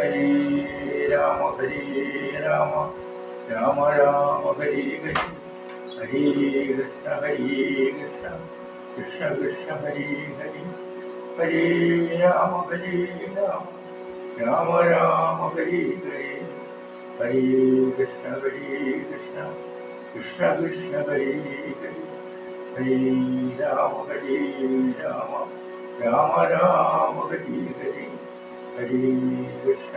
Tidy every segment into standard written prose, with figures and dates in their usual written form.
ഹരേ രാമ രാമ രാമ രാമ ഹരേ ഹരേ ഹരേ കൃഷ്ണ കൃഷ്ണ കൃഷ്ണ ഹരേ ഹരേ ഹരേ രാമ രാമ രാമ രാമ ഹരേ ഹരേ ഹരേ കൃഷ്ണ കൃഷ്ണ കൃഷ്ണ ഹരേ ഹരേ ഹരേ രാമ രാമ രാമ രാമ ഹരേ ഹരേ ഹരേ കൃഷ്ണ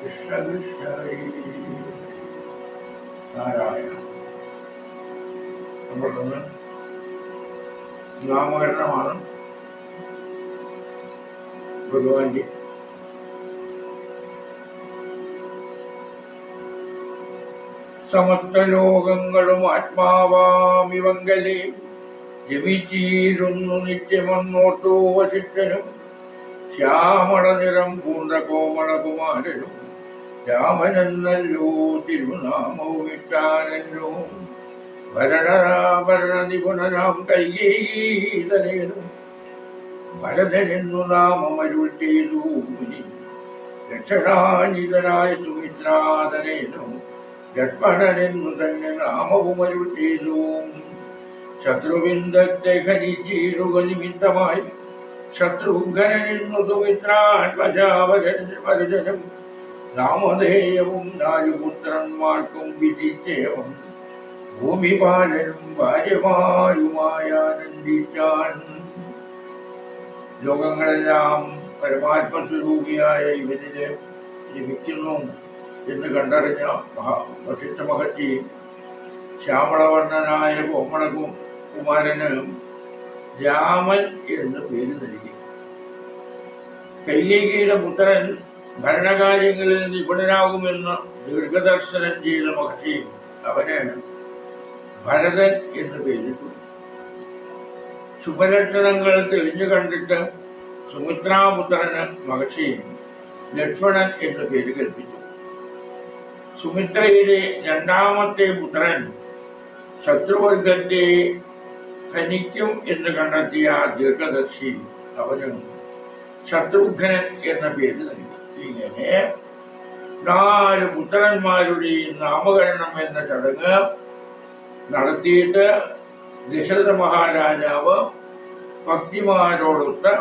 കൃഷ്ണ കൃഷ്ണ ഹരേ നാരായണ. നമ്മളൊന്ന് നാമകരണമാണ് ഭഗവാന്റെ. സമസ്ത ലോകങ്ങളും ആത്മാവാമിവങ്കലേ ജപിച്ചീരുന്നു നിത്യമന്നോട്ടു വസിഷ്ഠനും ശ്യാമള നിറം പൂണ്ട കോമളകുമാരനും രാമനെന്നല്ലോ തിരുനാമവും ഇട്ടാനല്ലോ ഭരണ നിപുണനാം കൈകേയീതനേനും ഭരതനെന്നു നാമമരുൾ ചെയ്തു മുനി രക്ഷണാനിതനായ സുമിത്രാതനേനും ലക്ഷ്മണനെന്നു തന്നെ നാമവും അരുൾ ചെയ്തു. ശത്രുവിന്ദത്തെ ഹനിച്ചിടുക നിമിത്തമായി ശത്രുഘ്നെന്നു സുമിത്രാത്മജാവരനും നാമധേയവും 4 പുത്രന്മാർക്കും വിധിച്ചേവം ഭൂമിപാലനും ഭാര്യമാരുമായി ആനന്ദിച്ചാൻ. ലോകങ്ങളെല്ലാം പരമാത്മസ്വരൂപിയായ ഇവനില് ലഭിക്കുന്നു എന്ന് കണ്ടറിഞ്ഞ വസിഷ്ഠ മഹർഷി ശ്യാമളവർണ്ണനായ കോമളകുമാരന് രാമൻ എന്ന് പേര് നൽകി. കൈകേയിയുടെ പുത്രൻ ഭരണകാര്യങ്ങളിൽ നിപുണനാകുമെന്ന് ദീർഘദർശനം ചെയ്ത മഹർഷി അവന് ഭരതൻ എന്ന് പേരിട്ടു. ശുഭലക്ഷണങ്ങൾ തെളിഞ്ഞു കണ്ടിട്ട് സുമിത്രാപുത്രന് മഹർഷി ലക്ഷ്മണൻ എന്ന് പേര് കൽപ്പിച്ചു. സുമിത്രയുടെ 2ാമത്തെ പുത്രൻ ശത്രുവർഗത്തെ ഹനിക്കും എന്ന് കണ്ടെത്തിയ ദീർഘദർശി അവന് ശത്രുഘ്നൻ എന്ന പേര് നൽകി. ഇങ്ങനെ 4 പുത്രന്മാരുടെയും നാമകരണം എന്ന ചടങ്ങ് നടത്തിയിട്ട് ദശരഥ മഹാരാജാവ് ഭക്തിമാരോടൊത്ത്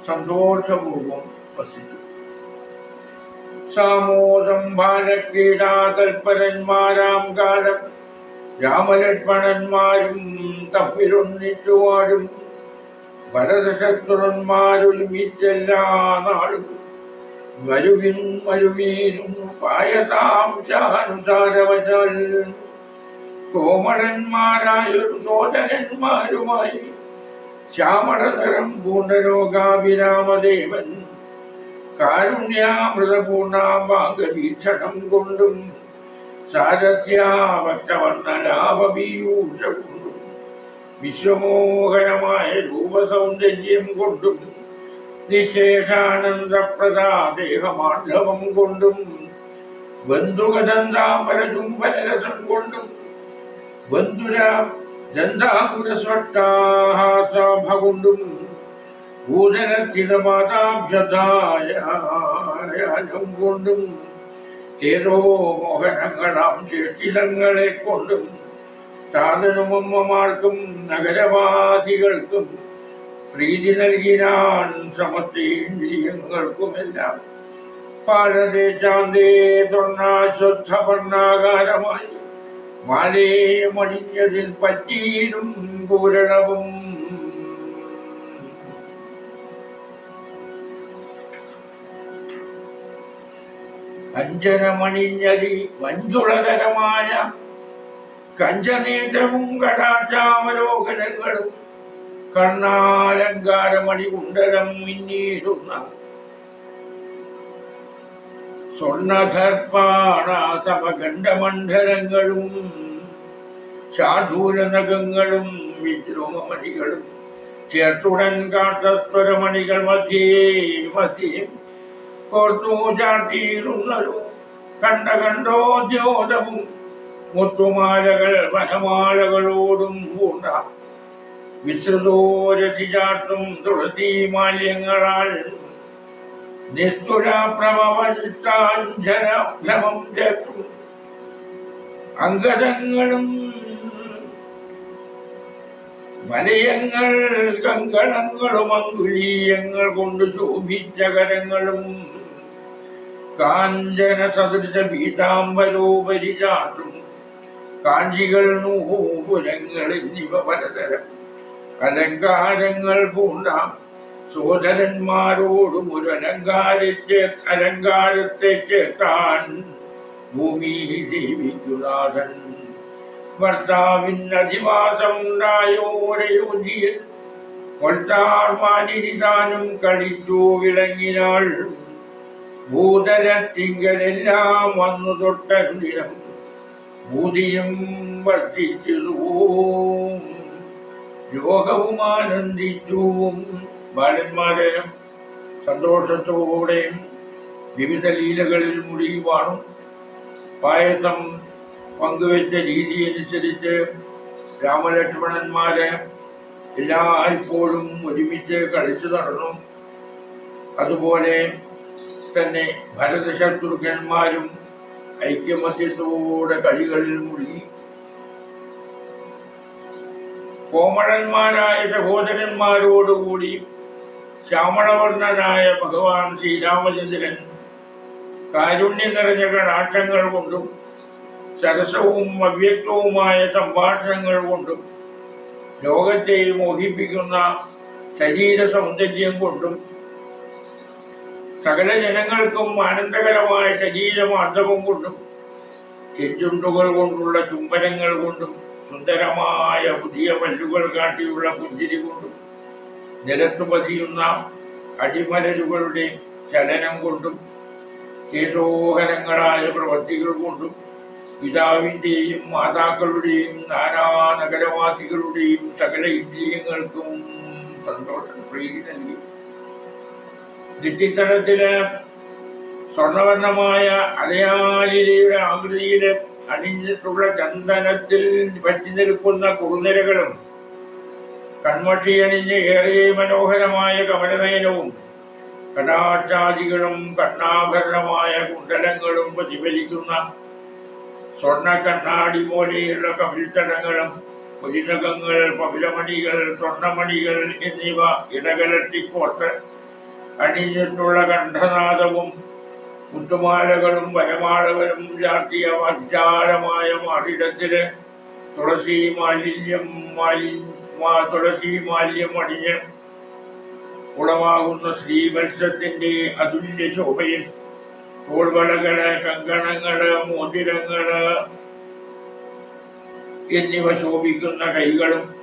സന്തോഷപൂർവം വസിച്ചു. സാമോദംഭാരക്രീഡാ തൽപരന്മാരാം കാലം രാമലക്ഷ്മണന്മാരും തമ്മിലൊന്നിച്ചുവാടും ഭരതശത്രുന്മാരൊരുമിച്ചെല്ലാ നാളും മരുമീനും പായസാംശാനുസാരവശാൽ കോമളന്മാരായൊരു സോദരന്മാരുമായി ശ്യാമളതരം പൂർണ്ണലോകാഭിരാമദേവൻ കാരുണ്യാമൃതപൂർണാംബാംഗവീക്ഷണം കൊണ്ടും സാരസ്യാവക്ഷവർണ്ണലാഭപീയൂഷ കൊണ്ടും വിശ്വമോഹനമായ രൂപസൗന്ദര്യം കൊണ്ടും നിശേഷാനന്ദപ്രദാദേഹമാർദ്ധവം കൊണ്ടും ബന്ധുകദന്താംബരചുംബനരസം കൊണ്ടും ബന്ധുരദന്താകുരസ്വട്ടാഹാസഭ കൊണ്ടും ഭൂതനസ്ഥിതമാതാഭ്യതായാനം കൊണ്ടും ചേരോ മോഹനങ്ങളാം ചേഷ്ടിലങ്ങളെ കൊണ്ടും സാധനമമ്മമാർക്കും നഗരവാസികൾക്കും പ്രീതി നൽകിനാൻ സമസ്തേന്ദ്രിയങ്ങൾക്കുമെല്ലാം പാരദേശാന്തേ സ്വർണ്ണാശ്വത്ഥവർണ്ണാകാരമായി മാലേയമണിഞ്ഞതിൽ പറ്റീരും പൂരണവും അഞ്ജനമണിഞ്ഞതി മഞ്ജുളകരമായ കഞ്ചനേത്രവും കടാക്ഷാവലോകനങ്ങളും കർണാലങ്കാരമണി കുണ്ടലം മിന്നീടുന്ന സ്വർണധർപ്പാണ സമഖണ്ഡമണ്ഡലങ്ങളും ശാർദൂലനഖങ്ങളും വിദ്രോമണികളും ചേർത്തുടൻ കാട്ടസ്വരമണികൾ മധ്യേ കോർത്തു ചാർത്തിയിരുന്നൊരു കണ്ടോദ്യോതവും മുത്തുമാലകൾ വനമാലകളോടും പൂണ്ട വിശ്രുതോരസിചാർത്തും തുളസി മാല്യങ്ങളാൽ നിസ്തുരാപ്രഭവം ചേർത്തും അംഗതങ്ങളും വലയങ്ങൾ കങ്കണങ്ങളും അങ്കുലീയങ്ങൾ കൊണ്ട് ശോഭിച്ച കരങ്ങളും കാഞ്ചന സദൃശ പീതാംബരോപരി ചാട്ടും കാഞ്ചികൾ നൂപുരങ്ങൾ എന്നിവ പലതരം അലങ്കാരങ്ങൾ പൂണ്ട സോദരന്മാരോടും ഒരു അലങ്കാരത്തെ ചേർത്താൻ ഭൂമി ദേവിക്കുനാഥൻ ഭർത്താവിനധിവാസം ഉണ്ടായോരയോജിയിൽ കൊട്ടാർമാനിരിതാനും കളിച്ചു വിളങ്ങിനാൾ ഭൂതലത്തിങ്കലെല്ലാം വന്നു തൊട്ടരുദിനം ഭൂതിയും വർദ്ധിച്ചു രോഗവും ആനന്ദിച്ചു. ബാലന്മാരെ സന്തോഷത്തോടെ വിവിധ ലീലകളിൽ മുഴുകിവാണു. പായസം പങ്കുവെച്ച രീതി അനുസരിച്ച് രാമലക്ഷ്മണന്മാരെ എല്ലായ്പ്പോഴും ഒരുമിച്ച് കളിച്ചു നടന്നു. അതുപോലെ തന്നെ ഭരതശത്രുഘ്നന്മാരും ഐക്യമത്യത്തോടെ കളികളിൽ മുഴുകി. കോമളന്മാരായ സഹോദരന്മാരോടുകൂടി ശ്യാമളവർണ്ണനായ ഭഗവാൻ ശ്രീരാമചന്ദ്രൻ കാരുണ്യം നിറഞ്ഞ കടാക്ഷങ്ങൾ കൊണ്ടും സരസവും അവ്യക്തവുമായ സംഭാഷണങ്ങൾ കൊണ്ടും ലോകത്തെ മോഹിപ്പിക്കുന്ന ശരീര സൗന്ദര്യം കൊണ്ടും സകല ജനങ്ങൾക്കും ആനന്ദകരമായ ശരീരമാർദ്ദവം കൊണ്ടും ചെഞ്ചുണ്ടുകൾ കൊണ്ടുള്ള ചുംബനങ്ങൾ കൊണ്ടും സുന്ദരമായ പുതിയ പല്ലുകൾ കാട്ടിയുള്ള പുഞ്ചിരി കൊണ്ടും നിലത്തു പതിയുന്ന അടിമലരുകളുടെ ചലനം കൊണ്ടും ചേതോഹരങ്ങളായ പ്രവൃത്തികൾ കൊണ്ടും പിതാവിൻ്റെയും മാതാക്കളുടെയും നാനാ നഗരവാസികളുടെയും സകല ഇന്ദ്രിയങ്ങൾക്കും സന്തോഷം പ്രീതി നൽകി. നെറ്റിത്തടത്തില് സ്വർണവർണ്ണമായ അലയാലിലയുടെ ആകൃതിയില് അണിഞ്ഞിട്ടുള്ള ചന്ദനത്തിൽ പറ്റി നിൽക്കുന്ന കുറുനിരകളും കൺമഷി അണിഞ്ഞ് ഏറെ മനോഹരമായ കമലനയനവും കടാക്ഷാദികളും കണ്ണാഭരണമായ കുണ്ടലങ്ങളും പ്രതിഫലിക്കുന്ന സ്വർണ്ണ കണ്ണാടി പോലെയുള്ള കവിൾത്തടങ്ങളും പുരിനകങ്ങൾ പവിലമണികൾ സ്വർണ്ണമണികൾ എന്നിവ ഇടകലട്ടിക്കോർത്ത് അണിഞ്ഞിട്ടുള്ള കണ്ഠനാദവും മുത്തുമാലകളും വനമാളകളും ചാർത്തിയ വിശാലമായ മാറിടത്തില് തുളസി മാല്യം അണിഞ്ഞ് ഉളവാകുന്ന ശ്രീവത്സത്തിന്റെ അതുല്യ ശോഭയിൽ തോൾവളകള് കങ്കണങ്ങള് മോതിരങ്ങള് എന്നിവ ശോഭിക്കുന്ന കൈകളും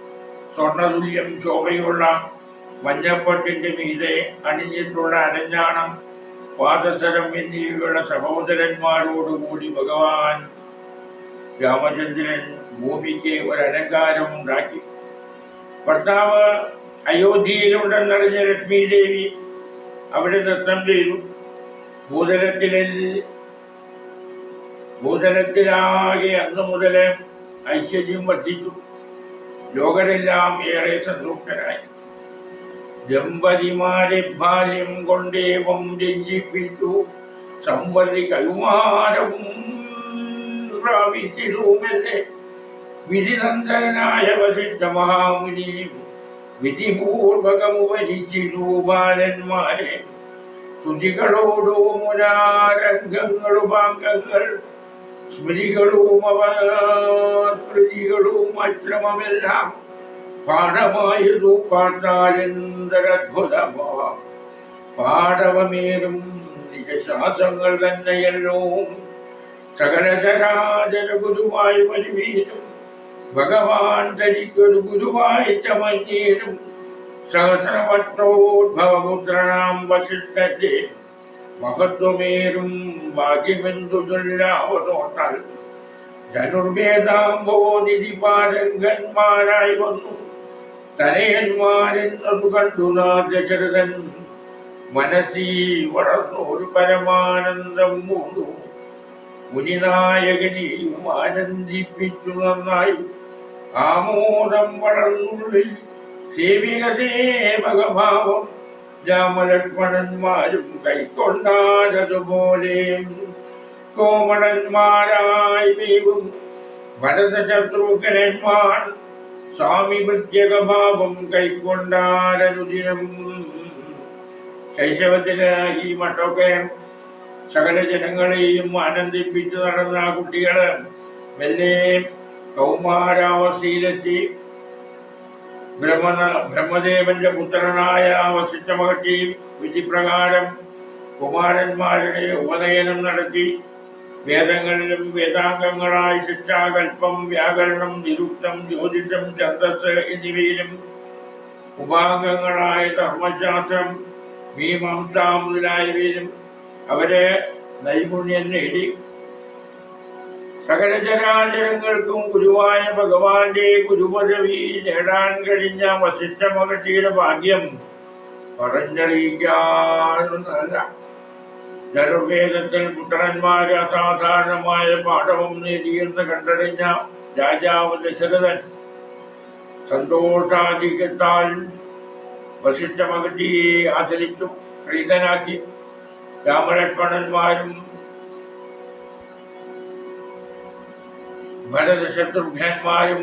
സ്വർണതുല്യം ശോഭയുള്ള മഞ്ഞപ്പട്ടിന്റെ മീതെ അണിഞ്ഞിട്ടുള്ള അരഞ്ഞാണം പാദസരം എന്നിവയുള്ള സഹോദരന്മാരോടുകൂടി ഭഗവാൻ രാമചന്ദ്രൻ ഭൂമിക്ക് ഒരലങ്കാരം ഉണ്ടാക്കി. ഭർത്താവ് അയോധ്യയിലുണ്ടെന്നറിഞ്ഞ ലക്ഷ്മി ദേവി അവിടെ നൃത്തം ചെയ്തു. ഭൂതലത്തിലാകെ അന്ന് മുതല് ഐശ്വര്യം വർദ്ധിച്ചു. ലോകരെല്ലാം ഏറെ സന്തുഷ്ടരായി. ദമ്പതിമാരെ ബാല്യം കൊണ്ടേവം രഞ്ജിപ്പിച്ചു. സമ്പതി കൈമാരവും പ്രാപിച്ചിരുമെന്നെ വിധിനന്ദനായ വസിഷ്ഠ മഹാമുനി വിധിപൂർവകമുപരിച്ചിരു ബാലന്മാരെ. സ്തുതികളോടും മുനാരംഗങ്ങളുപാംഗങ്ങൾ സ്മൃതികളും അവസ്മൃതികളും അശ്രമമെല്ലാം പാഠമായതു പാട്ടാലെന്തരദ്ഭുതമാ. പാഠവമേറും നിജശ്വാസങ്ങൾ തന്നെയല്ലോ സകലചരാചര ഗുരുവായി വരുവീരും. ഭഗവാൻ തനിക്കൊരു ഗുരുവായി ചമഞ്ഞേരും. സഹസ്രവട്ടോദ്ഭവപുത്രണം വസിഷ്ഠന്റെ മഹത്വമേറും ഭാഗ്യമെന്തു ചൊല്ലാവതോട്ടാൽ. ധനുർവേദാംബോ നിധിപാരംഗന്മാരായി വന്നു തനയന്മാരെന്നതു കണ്ടു ദശരഥൻ. മനസ്സി വളർന്നൊരു പരമാനന്ദം മൂന്നു. മുനിനായകനെയും ആനന്ദിപ്പിച്ചു നന്നായി. ആമോദം വളർന്നുള്ളിൽ സേവിക സേവകഭാവം രാമലക്ഷ്മണന്മാരും കൈക്കൊണ്ടാരതുപോലെ കോമളന്മാരായി വീവും ഭരതശത്രുഘ്നന്മാർ സ്വാമി പ്രത്യേകഭാവം കൈക്കൊണ്ടാരനുദിനം. ശൈശവത്തില് ഈ മട്ടൊക്കെ സകല ജനങ്ങളെയും ആനന്ദിപ്പിച്ചു നടന്ന കുട്ടികള് മെല്ലെ കൗമാരാവസ്ഥയിലെത്തി. ബ്രഹ്മദേവന്റെ പുത്രനായ വസിഷ്ഠ മഹർഷി വിധിപ്രകാരം കുമാരന്മാരുടെ ഉപനയനം നടത്തി. വേദങ്ങളിലും വേദാംഗങ്ങളായ ശിക്ഷാകൽപ്പം, വ്യാകരണം, നിരുക്തം, ജ്യോതിഷം, ഛന്ദസ് എന്നിവയിലും ഉപാംഗങ്ങളായ ധർമ്മശാസ്ത്രം, മീമാംസ മുതലായവയിലും അവരെ നൈപുണ്യം നേടി. സകല ചരാചരങ്ങൾക്കും ഗുരുവായ ഭഗവാന്റെ ഗുരുപദവി നേടാൻ കഴിഞ്ഞ വസിഷ്ഠ മഹർഷിയുടെ ഭാഗ്യം പറഞ്ഞറിയിക്കാവുന്നതല്ല. ധനുർവേദത്തിൽ പുത്രന്മാര് അസാധാരണമായ പാഠവും നേടിയെന്ന് കണ്ടറിഞ്ഞ രാജാവ് ദശരഥൻ സന്തോഷാധിക്യത്താൽ വസിഷ്ഠ മഹർഷിയെ ആദരിച്ചു പ്രീതനാക്കി. രാമലക്ഷ്മണന്മാരും ഭരതശത്രുഘ്നന്മാരും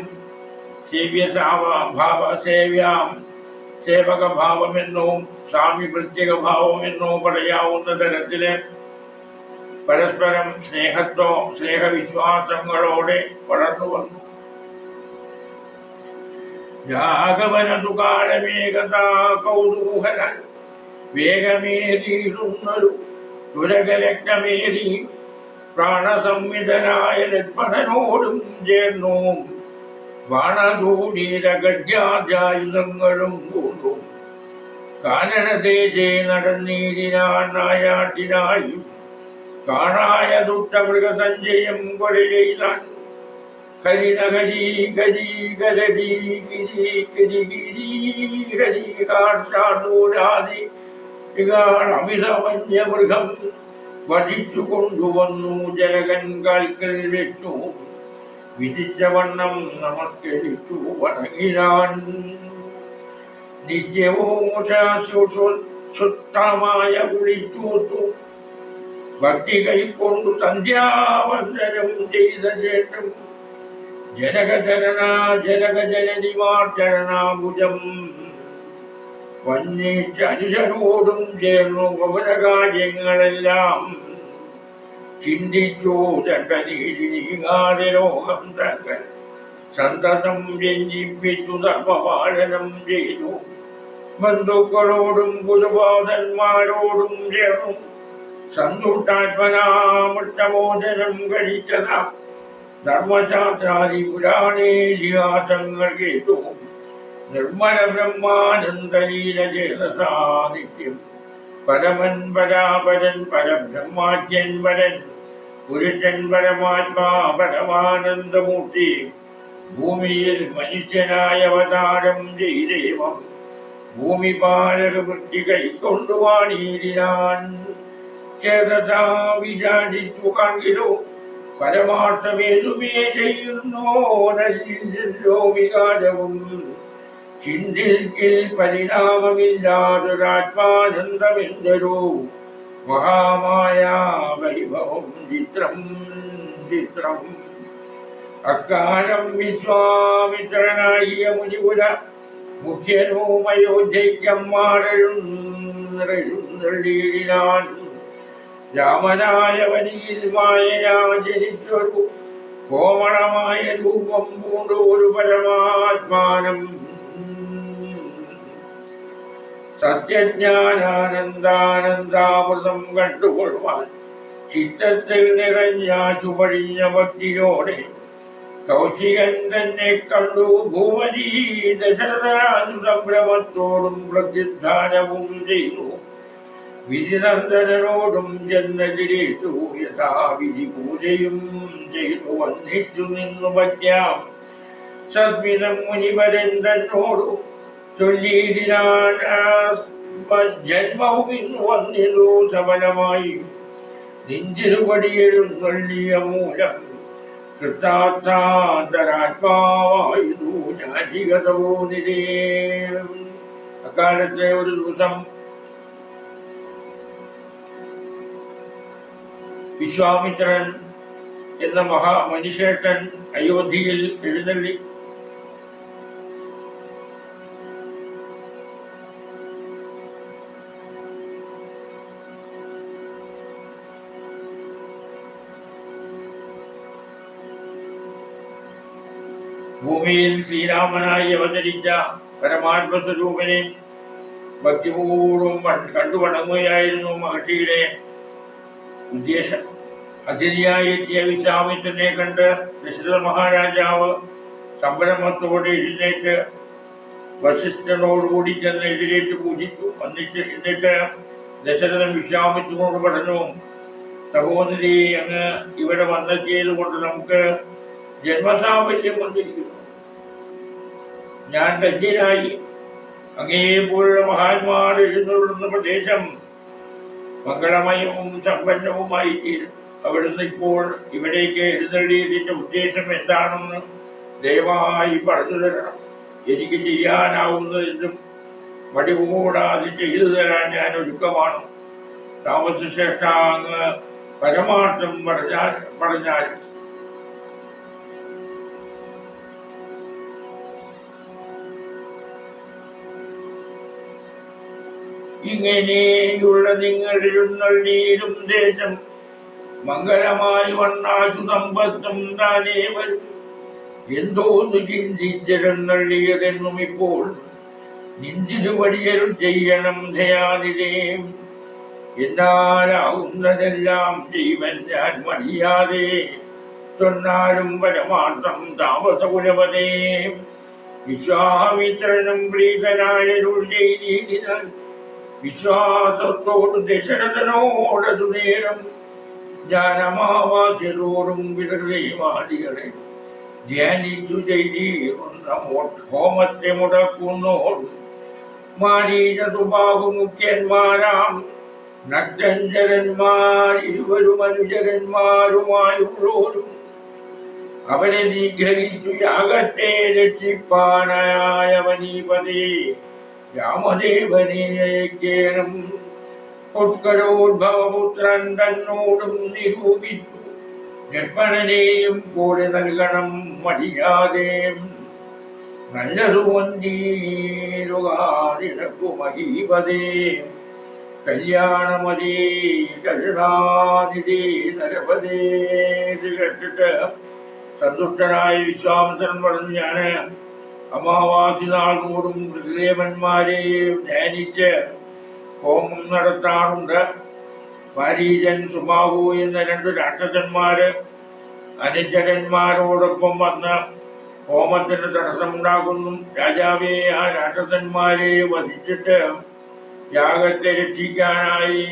സേവകഭാവമെന്നോ സ്വാമി പ്രത്യേകഭാവമെന്നോ പറയാവുന്ന തരത്തില് പരസ്പരം സ്നേഹവിശ്വാസങ്ങളോടെ വളർന്നു വന്നു. രാഘവനതു കാലമേകതാ കൗതൂഹല വേഗമേറിയിരുന്നൊരു തുരകരക്തമേറി പ്രാണസംവിധനായ ലക്ഷ്മണനോടും ചേർന്നു ബാണധൂടീരഗഡ്യാധ്യായുധങ്ങളും കൊണ്ടു കാനനദേശേ നടന്നീരിനാൻ നായാട്ടിനായി കാണായ ദുഷ്ടമൃഗസഞ്ചയം കൊല ചെയ്താൻ. ഹരിനഹരി ഗരി ഗരടി ഗിരി ഗിരി ഗിരി ഹരി കാർഷാദൂരാദി അമിതവന്യമൃഗം വധിച്ചു കൊണ്ടുവന്നു ജനകൻ കാൽക്കൽ വെച്ചു. വിധിച്ച വണ്ണം നമസ്കരിച്ചു വണങ്ങിനാൻ. നിത്യവും ശുദ്ധമായ കുളിച്ചൂത്തു ഭക്തി കൈക്കൊണ്ടു സന്ധ്യാവന്ദനം ചെയ്ത ശേഷം ജനകജനനിമാർജനാഭുജം വന്നിച്ച് അനുജനോടും ചേർന്നു പൗരകാര്യങ്ങളെല്ലാം ചിന്തിച്ചു. ചണ്ടനീതി നീങ്ങാതെ ലോകം തങ്ങൾ സന്തതം രഞ്ജിപ്പിച്ചു ധർമ്മപാലനം ചെയ്തു. ബന്ധുക്കളോടും ഗുരുപാദന്മാരോടും ചേർന്നു സന്തുഷ്ടാത്മനാമൃഷ്ടമോചനം കഴിച്ചതാ. ധർമ്മശാസ്ത്രാദി പുരാണേതിഹാസങ്ങൾ കേട്ടു നിർമ്മല ബ്രഹ്മാനന്ദലീലചേതസാ നിത്യം. പരമൻ പരാപരൻ പരബ്രഹ്മാച്യൻ വരൻ പുരുഷൻ പരമാത്മാ പരമാനന്ദമൂർത്തി ഭൂമിയിൽ മനുഷ്യനായ അവതാരം ചെയ്തേവം ഭൂമിപാലക വൃത്തി കൈക്കൊണ്ടുവാണീരിനാൻ. ചേതസാ വിചാരിച്ചു കാണിലോ പരമാർത്ഥമേതുമേ ചെയ്യുന്നോ നല്ലോ വികാരവും ചിന്തിൽക്കിൽ പരിണാമമില്ലാതൊരാത്മാനന്ദമെന്തൊരു മഹാമായ വൈഭവം ചിത്രം ചിത്രം. അക്കാലം വിശ്വാമിത്രനായ മുനികുല മുഖ്യനും അയോധ്യയ്ക്കമ്മാരെഴുന്നള്ളിയിടിനാൻ. രാമനായ വനിയിൽ മായയാ ജനിച്ചൊരു കോമളമായ രൂപം പൂണ്ടു ഒരു പരമാത്മാനം. സത്യജ്ഞാനാനന്ദാനന്ദാമൃതം കണ്ടുകൊള്ളുവാൻ ചിത്തത്തിൽ നിറഞ്ഞ ചുവഴിഞ്ഞ ഭക്തിയോടെ കൗശികൻ തന്നെ കണ്ടു. ഭൂമജി ദശരഥാസുസംഭ്രമത്തോടും പ്രത്യുദ്ധാനവും ചെയ്തു. വിധിനന്ദനോടും ജന്മതിരേറ്റു യഥാവിധി പൂജയും ചെയ്തു വന്ദിച്ചു നിന്നു പറ്റാം. സദ്മിതം മുനിവരൻ തന്നോടു ചൊല്ലിയിടിനാൻ. ജന്മവും ഇന്നു വന്നിരു സഫലമായി നെഞ്ചിരുപടിയെഴുന്നള്ളിയ മൂലം കൃതാർത്ഥാന്തരാത്മാവായതു ജ്ഞാനികതോ നിരേ. അക്കാലത്തെ ഒരു ദിവസം വിശ്വാമിത്രൻ എന്ന മഹാമനുഷ്യേട്ടൻ അയോധ്യയിൽ എഴുന്നള്ളി. ഭൂമിയിൽ ശ്രീരാമനായി അവതരിച്ച പരമാത്മസ്വരൂപനെ ഭക്തിപൂർവം കണ്ടു വണങ്ങുകയായിരുന്നു മഹർഷിയുടെ ഉദ്ദേശം. അതിഥിയായി എത്തിയ വിശ്വാമിത്രനെ കണ്ട് ദശരഥ മഹാരാജാവ് സംഭ്രമത്തോടെ എഴുന്നേറ്റ് വസിഷ്ഠനോടുകൂടി ചെന്ന് എതിരേറ്റ് പൂജിച്ചു. എന്നിട്ട് ദശരഥൻ വിശ്വാമിത്രനോട് പറഞ്ഞു, സഹോദരി, അങ്ങ് ഇവിടെ വന്നെത്തിയത് കൊണ്ട് നമുക്ക് ജന്മസാഫല്യം വന്നിരിക്കുന്നു. ഞാൻ ധന്യനായി. അങ്ങേപോലുള്ള മഹാന്മാർ എഴുന്നള്ളുന്ന പ്രദേശം മംഗളമയവും സമ്പന്നവുമായി തീരും. അവിടുന്ന് ഇപ്പോൾ ഇവിടേക്ക് എഴുന്നള്ളിയതിന്റെ ഉദ്ദേശം എന്താണെന്ന് ദയവായി പറഞ്ഞു തരണം. എനിക്ക് ചെയ്യാനാവുന്നതെന്തും മടികൂടാതെ ചെയ്തു തരാൻ ഞാൻ ഒരുക്കമാണ്. താമസശ്രേഷ്ഠ, അങ്ങ് പരമാർത്ഥം പറഞ്ഞാൽ ഇങ്ങനെയുള്ള നിങ്ങൾ എഴുന്നള്ളിയിലും ദേശം മംഗളമായി വണ്ണാശു സമ്പത്തും താനേ വരും. എന്തോന്നു ചിന്തിച്ചെഴുന്നള്ളിയതെന്നും ഇപ്പോൾ നിന്ദിതു വടിയരുൾ ചെയ്യണം ദയാനിധേ. എന്നാലാവുന്നതെല്ലാം ജീവൻ ഞാൻ മടിയാതെ ചൊന്നാലും പരമാർത്ഥം താമസകുലപതേ. വിശ്വാമിത്രനും പ്രീതനായരുൾ ചെയ്തിനാൽ വിശ്വാസത്തോട് ദശരഥനോടതു നേരം ജാനമാവാസ്യരോടും വിതൃതമാടികളെ ധ്യാനിച്ചു ചെയ്തിരുന്ന ഹോമത്തെ മുടക്കുന്നോട് മാരീചതുബാഹുമുഖ്യന്മാരാം നഗ്നഞ്ചരന്മാർ ഇരുവരും അനുചരന്മാരുമായുള്ളോരും അവരെ നിഗ്രഹിച്ചു യാഗത്തെ രക്ഷിപ്പാനായവനീപതേ രാമദേവനേയക്കേണം. ഉത്കരോദ്ഭവപുത്രൻ തന്നോടും നിരൂപിച്ചു, ലക്ഷ്മണനെയും കൂടെ നൽകണം മടിയാതെ. നല്ലതു വന്നീരുകാതിരക്കു മഹീപതേ കല്യാണമതേ കരുണാനിധി നരപതേ. ഇത് കേട്ടിട്ട് സന്തുഷ്ടനായ വിശ്വാമിത്രൻ പറഞ്ഞു, ഞാന് അമാവാസി നാൾ കൂടും ഋതുദേവന്മാരെ ധ്യാനിച്ച് ഹോമം നടത്താറുണ്ട്. മാരീചൻ, സുബാഹു എന്ന 2 രാക്ഷസന്മാര് അനുചരന്മാരോടൊപ്പം വന്ന് ഹോമത്തിന് തടസ്സമുണ്ടാക്കുന്നു. രാജാവേ, ആ രാക്ഷസന്മാരെ വധിച്ചിട്ട് യാഗത്തെ രക്ഷിക്കാനായി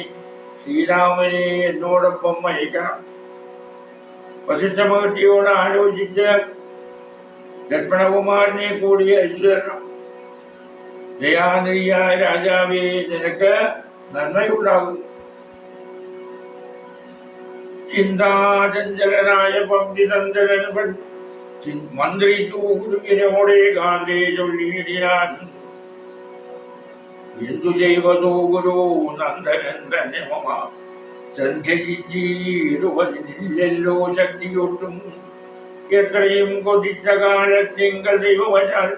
ശ്രീരാമനെ എന്നോടൊപ്പം അയക്കണം. വസിഷ്ഠ മഹർഷിയോട് ആലോചിച്ച് ലക്ഷ്മണകുമാരനെ കൂടി ഐശ്വരണം. ദയാനിധിയായ രാജാവേ, നിനക്ക് നന്മയുണ്ടാകും. ചിന്താചഞ്ചലനായ പംഡിതന്തരൻ മന്ത്രിച്ചു ഗുരുവിനോടെ ഗാന്ധേ ചൊല്ലിയിടാൻ. എന്തു ചെയ്വതോ ഗുരു നന്ദനൻ തന്നെ മമ സന്ധ്യജിച്ചിടുവതില്ലല്ലോ ശക്തിയൊട്ടും. എത്രയും കൊതിച്ച കാലത്തിങ്കൽ ദൈവവശാൽ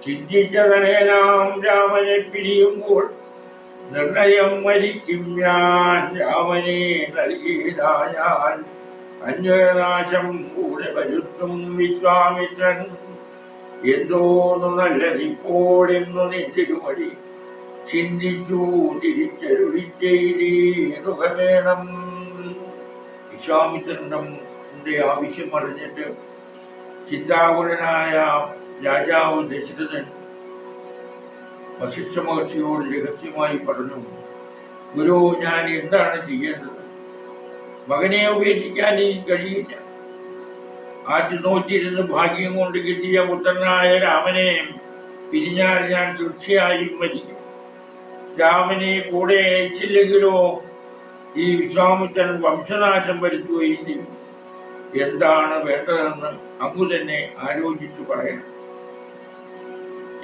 ചിന്തിച്ചതനേനാം രാമനെ പിരിയുമ്പോൾ നിർണയം മരിക്കും ഞാൻ. രാമനെ നൽകിയിടാൻ അന്വനാശം കൂടെ വരുത്തും വിശ്വാമിത്രൻ. എന്തോന്നു നല്ലതിപ്പോഴെന്നു നിന്തിരുമടി ചിന്തിച്ചു തിരിച്ചരുളി ചെയ്തീരുക വേണം. വിശ്വാമിത്രന്റെ ആവശ്യം അറിഞ്ഞിട്ട് ചിന്താകുലനായ രാജാവ് ദശരഥൻ വസിഷ്ഠ മഹർഷിയോട് രഹസ്യമായി പറഞ്ഞു, ഗുരു, ഞാൻ എന്താണ് ചെയ്യേണ്ടത്? മകനെ ഉപേക്ഷിക്കാൻ എനിക്ക് കഴിയില്ല. ആറ്റുനോറ്റിരുന്ന് ഭാഗ്യം കൊണ്ട് കിട്ടിയ പുത്രനായ രാമനെ പിരിഞ്ഞാൽ ഞാൻ തീർച്ചയായും മരിക്കും. രാമനെ കൂടെ അയച്ചില്ലെങ്കിലോ ഈ വിശ്വാമിത്രൻ വംശനാശം വരുത്തുകയും ചെയ്യും. എന്താണ് വേണ്ടതെന്ന് അങ്ങു തന്നെ ആലോചിച്ചു പറയണം.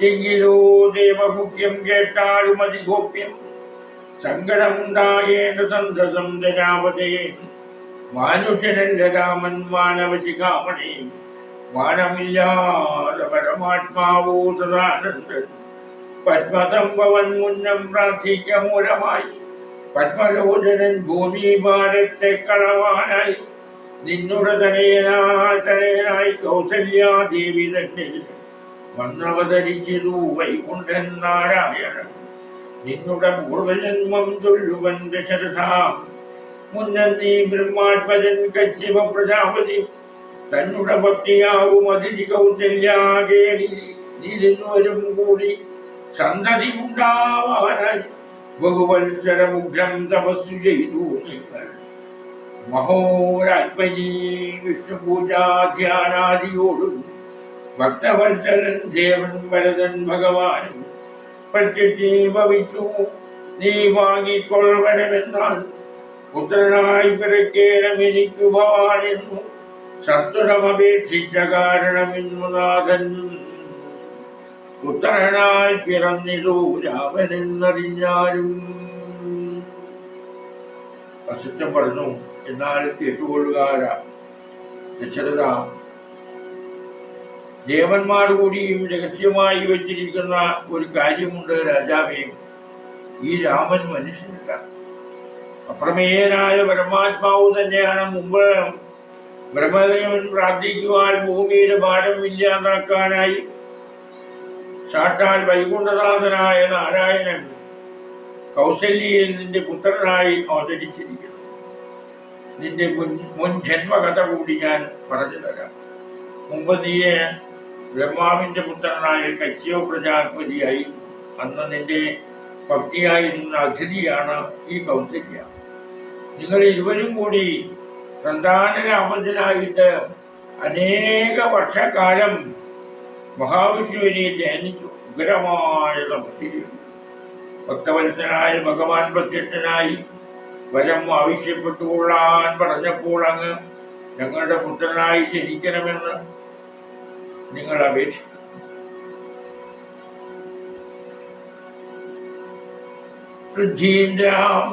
എങ്കിലോ ദേവമുഖ്യം കേട്ടാലും അതിഗോപ്യം സങ്കടമുണ്ടാകേണ്ട സന്തതം ജനാവതേ. മാനുഷനല്ല രാമൻ മാനവശിഖാമണി മാനമില്ലാതെ പരമാത്മാവോ സദാനന്ദൻ പത്മസംഭവൻ മുന്നം പ്രാർത്ഥിക്ക മൂലമായി പത്മലോചനൻ ഭൂമി ഭാരത്തെ കളവാനായി നിന്നുടെ തനയനായി കൗസല്യാദേവി തന്നെ വന്നവതരിച്ചിരു വൈകുണ്ഠൻ നാരായണൻ നിന്നുടെ പൂർവജന്മം ചൊല്ലുവൻ ദശരഥാം മുന്നൻ നീ ബ്രഹ്മാത്മജൻ കശ്യപ പ്രജാപതി തന്നുടെ ഭക്തിയാവും അതിഥി കൗസല്യാകേടി നീരുവരും കൂടി സന്തതി ഉണ്ടാവാനായി ബഹുവത്സരമുഖ്യം തപസ്സു ചെയ്തു നിങ്ങൾ മഹോരാത്മജീ വിഷ്ണുപൂജാധ്യാനാദിയോടും ഭക്തവത്സരൻ ദേവൻ ഭരതൻ ഭഗവാനും ഭവിച്ചു നീ വാങ്ങിക്കൊള്ളവനമെന്നാൽ പുത്രനായി പിറക്കേണം എനിക്ക് ഭവാനെന്നു സത്വരമപേക്ഷിച്ച കാരണമെന്നു നാഥൻ പുത്രനായി പിറന്നിതു രാമനെന്നറിഞ്ഞാലും. വസിഷ്ഠൻ പറഞ്ഞു, എന്നാൽ കേട്ടുകൊള്ളുകാര ദശരഥ, ദേവന്മാർ കൂടിയും രഹസ്യമായി വെച്ചിരിക്കുന്ന ഒരു കാര്യമുണ്ട് രാജാവേ. ഈ രാമൻ മനുഷ്യനല്ല, അപ്രമേയനായ പരമാത്മാവ് തന്നെയാണ്. മുമ്പ് ബ്രഹ്മദേവൻ പ്രാർത്ഥിക്കുവാൻ ഭൂമിയുടെ ഭാരം ഇല്ലാതാക്കാനായി സാക്ഷാൽ വൈകുണ്ഠനാഥനായ നാരായണൻ കൗസല്യയിൽ നിന്റെ പുത്രനായി അവതരിച്ചിരിക്കുന്നു. നിന്റെ മുൻ ജന്മകഥ കൂടി ഞാൻ പറഞ്ഞു തരാം. മുമ്പ് നീയെ ബ്രഹ്മാവിന്റെ പുത്രനായ കശ്യപ പ്രജാപതിയായി. അന്ന് നിന്റെ ഭക്തിയായിരുന്ന അതിഥിയാണ് ഈ കൗസല്യ. നിങ്ങൾ ഇരുവരും കൂടി സന്താനരാമത്തിനായിട്ട് അനേക വർഷക്കാലം മഹാവിഷ്ണുവിനെ ധ്യാനിച്ചു. ഉഗ്രമായ തപസ്സിൽ ഭക്തവത്സനായ ഭഗവാൻ പ്രത്യക്ഷനായി വരം ആവശ്യപ്പെട്ടുകൊള്ളാൻ പറഞ്ഞപ്പോൾ അങ്ങ് ഞങ്ങളുടെ പുത്രനായി ജനിക്കണമെന്ന് നിങ്ങൾ അപേക്ഷിച്ചു. പൃഥ്വീന്ദ്രാം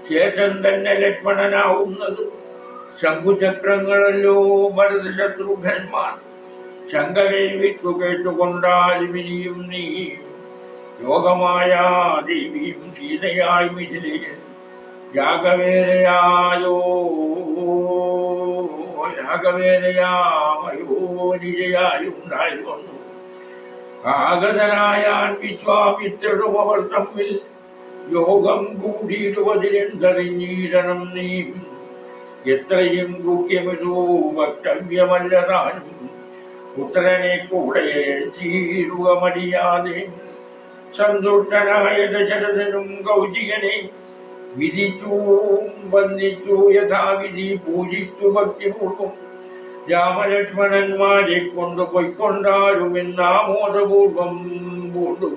ശേഷം തന്നെ ലക്ഷ്മണനാവുന്നത് ശംഖുചക്രങ്ങളല്ലോ ഭരതശത്രുഘ്നന്മാർ. ശങ്കരയിൽ വിട്ടു കേട്ടുകൊണ്ടാലിമിനിയും നീ യോഗമായ ദേവിയും സീതയായി മിഥിലയിൽ യാഗവേദയാമയോ ഉണ്ടായി വന്നു. ആഗതനായാൻ വിശ്വാമിത്രരും അവർ തമ്മിൽ യോഗം കൂടിയിടുവതിലെന്തറിഞ്ഞീരണം നീ. എത്രയും ഗുഹ്യമിതു വക്തവ്യമല്ല താനും പുത്രനെ കൂടെ ചീരുക മടിയാതെ. സന്തുഷ്ടനായ ദശരഥനും കൗശികനെ വിധിച്ചു വന്ദിച്ചു യഥാവിധി പൂജിച്ചു ഭക്തിപൂർവം. രാമലക്ഷ്മണന്മാരെ കൊണ്ടുപോയിക്കൊണ്ടാരുമെന്നാമോദപൂർവം പൂണ്ടു